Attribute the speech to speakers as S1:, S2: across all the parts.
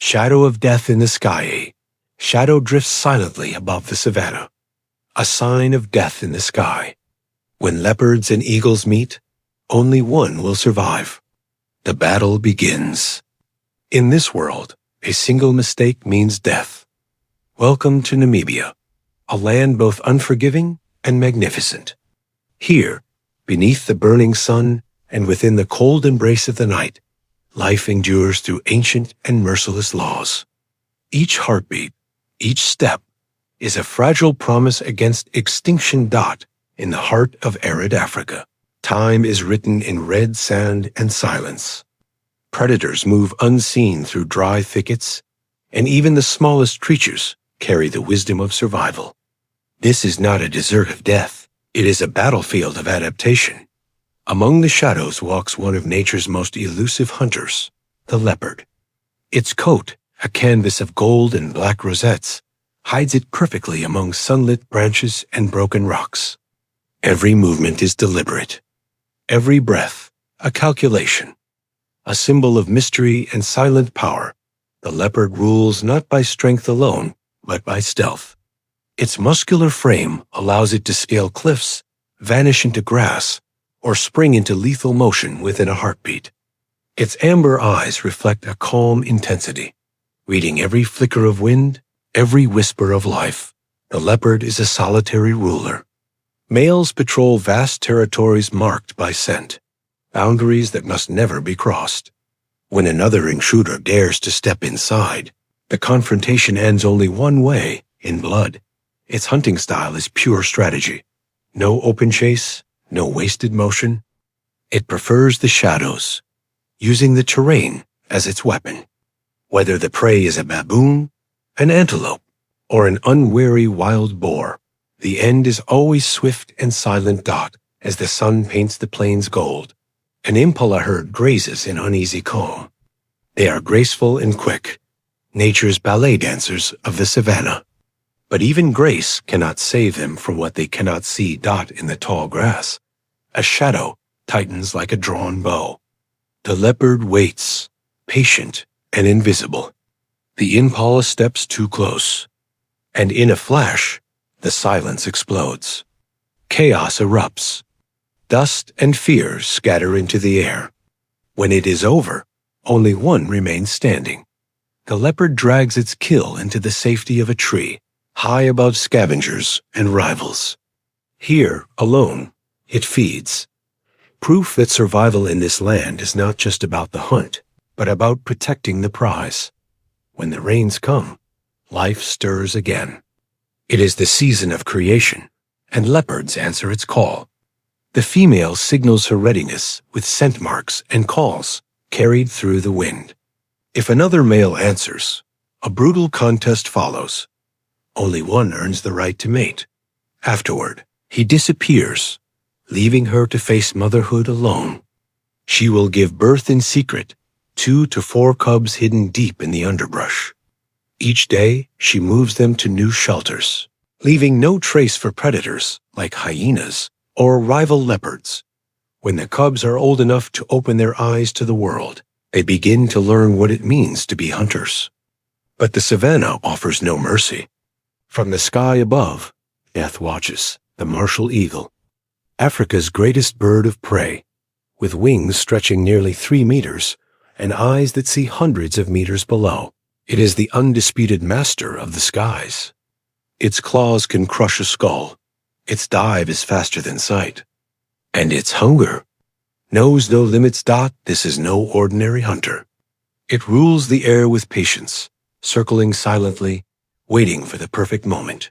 S1: Shadow of death in the sky. Shadow drifts silently above the savanna. A sign of death in the sky. When leopards and eagles meet, only one will survive. The battle begins. In this world, a single mistake means death. Welcome to Namibia, a land both unforgiving and magnificent. Here, beneath the burning sun and within the cold embrace of the night, life endures through ancient and merciless laws. Each heartbeat, each step, is a fragile promise against extinction. In the heart of arid Africa, time is written in red sand and silence. Predators move unseen through dry thickets, and even the smallest creatures carry the wisdom of survival. This is not a desert of death. It is a battlefield of adaptation. Among the shadows walks one of nature's most elusive hunters, the leopard. Its coat, a canvas of gold and black rosettes, hides it perfectly among sunlit branches and broken rocks. Every movement is deliberate. Every breath, a calculation. A symbol of mystery and silent power, the leopard rules not by strength alone, but by stealth. Its muscular frame allows it to scale cliffs, vanish into grass, or spring into lethal motion within a heartbeat. Its amber eyes reflect a calm intensity. Reading every flicker of wind, every whisper of life, the leopard is a solitary ruler. Males patrol vast territories marked by scent, boundaries that must never be crossed. When another intruder dares to step inside, the confrontation ends only one way, in blood. Its hunting style is pure strategy. No open chase, no wasted motion. It prefers the shadows, using the terrain as its weapon. Whether the prey is a baboon, an antelope, or an unwary wild boar, the end is always swift and silent. As the sun paints the plains gold, an impala herd grazes in uneasy calm. They are graceful and quick, nature's ballet dancers of the savanna. But even grace cannot save them from what they cannot see. In the tall grass, a shadow tightens like a drawn bow. The leopard waits, patient and invisible. The impala steps too close, and in a flash, the silence explodes. Chaos erupts. Dust and fear scatter into the air. When it is over, only one remains standing. The leopard drags its kill into the safety of a tree, high above scavengers and rivals. Here, alone, it feeds. Proof that survival in this land is not just about the hunt, but about protecting the prize. When the rains come, life stirs again. It is the season of creation, and leopards answer its call. The female signals her readiness with scent marks and calls carried through the wind. If another male answers, a brutal contest follows. Only one earns the right to mate. Afterward, he disappears, leaving her to face motherhood alone. She will give birth in secret, 2 to 4 cubs hidden deep in the underbrush. Each day, she moves them to new shelters, leaving no trace for predators like hyenas or rival leopards. When the cubs are old enough to open their eyes to the world, they begin to learn what it means to be hunters. But the savanna offers no mercy. From the sky above, death watches, the martial eagle, Africa's greatest bird of prey, with wings stretching nearly 3 meters and eyes that see hundreds of meters below. It is the undisputed master of the skies. Its claws can crush a skull. Its dive is faster than sight. And its hunger knows no limits. This is no ordinary hunter. It rules the air with patience, circling silently, waiting for the perfect moment.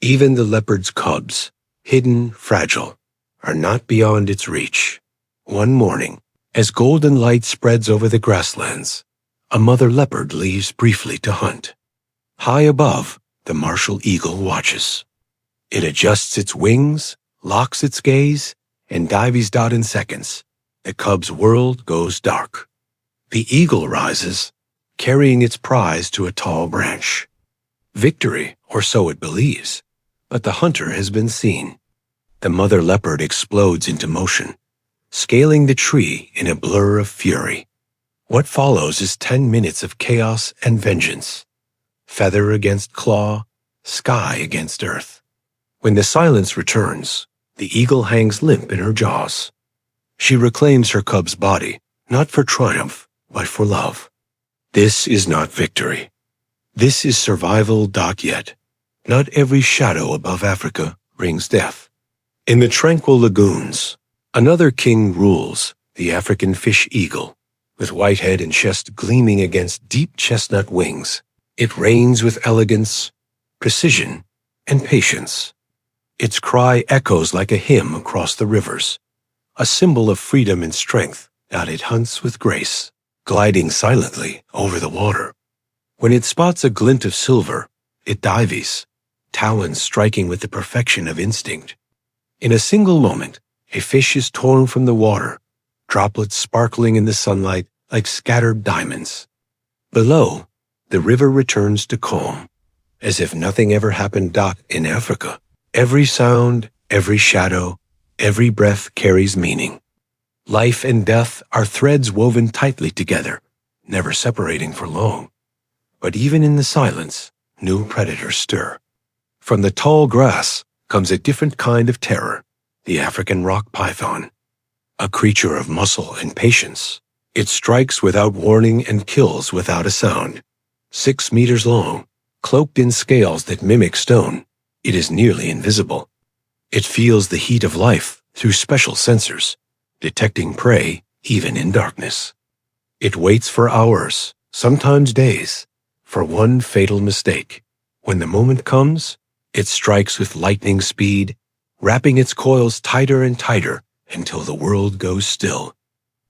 S1: Even the leopard's cubs, hidden, fragile, are not beyond its reach. One morning, as golden light spreads over the grasslands, a mother leopard leaves briefly to hunt. High above, the martial eagle watches. It adjusts its wings, locks its gaze, and dives. In seconds, the cub's world goes dark. The eagle rises, carrying its prize to a tall branch. Victory, or so it believes, but the hunter has been seen. The mother leopard explodes into motion, scaling the tree in a blur of fury. What follows is 10 minutes of chaos and vengeance. Feather against claw, sky against earth. When the silence returns, the eagle hangs limp in her jaws. She reclaims her cub's body, not for triumph, but for love. This is not victory. This is survival. Yet, not every shadow above Africa brings death. In the tranquil lagoons, another king rules, the African fish eagle, with white head and chest gleaming against deep chestnut wings. It reigns with elegance, precision, and patience. Its cry echoes like a hymn across the rivers, a symbol of freedom and strength. That it hunts with grace, gliding silently over the water. When it spots a glint of silver, it dives, talons striking with the perfection of instinct. In a single moment, a fish is torn from the water, droplets sparkling in the sunlight like scattered diamonds. Below, the river returns to calm, as if nothing ever happened. In Africa, every sound, every shadow, every breath carries meaning. Life and death are threads woven tightly together, never separating for long. But even in the silence, new predators stir. From the tall grass comes a different kind of terror, the African rock python. A creature of muscle and patience, it strikes without warning and kills without a sound. 6 meters long, cloaked in scales that mimic stone, it is nearly invisible. It feels the heat of life through special sensors, detecting prey even in darkness. It waits for hours, sometimes days, for one fatal mistake. When the moment comes, it strikes with lightning speed, wrapping its coils tighter and tighter until the world goes still.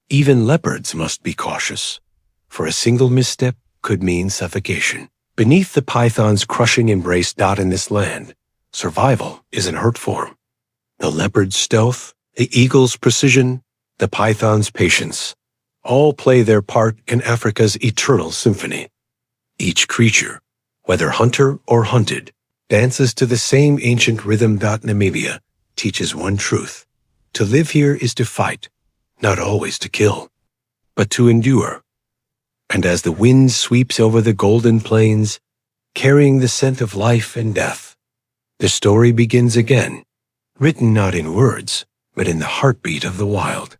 S1: Even leopards must be cautious, for a single misstep could mean suffocation. Beneath the python's crushing embrace. In this land, survival is in hurt form. The leopard's stealth, the eagle's precision, the python's patience, all play their part in Africa's eternal symphony. Each creature, whether hunter or hunted, dances to the same ancient rhythm. Namibia teaches one truth. To live here is to fight, not always to kill, but to endure. And as the wind sweeps over the golden plains, carrying the scent of life and death, the story begins again, written not in words, but in the heartbeat of the wild.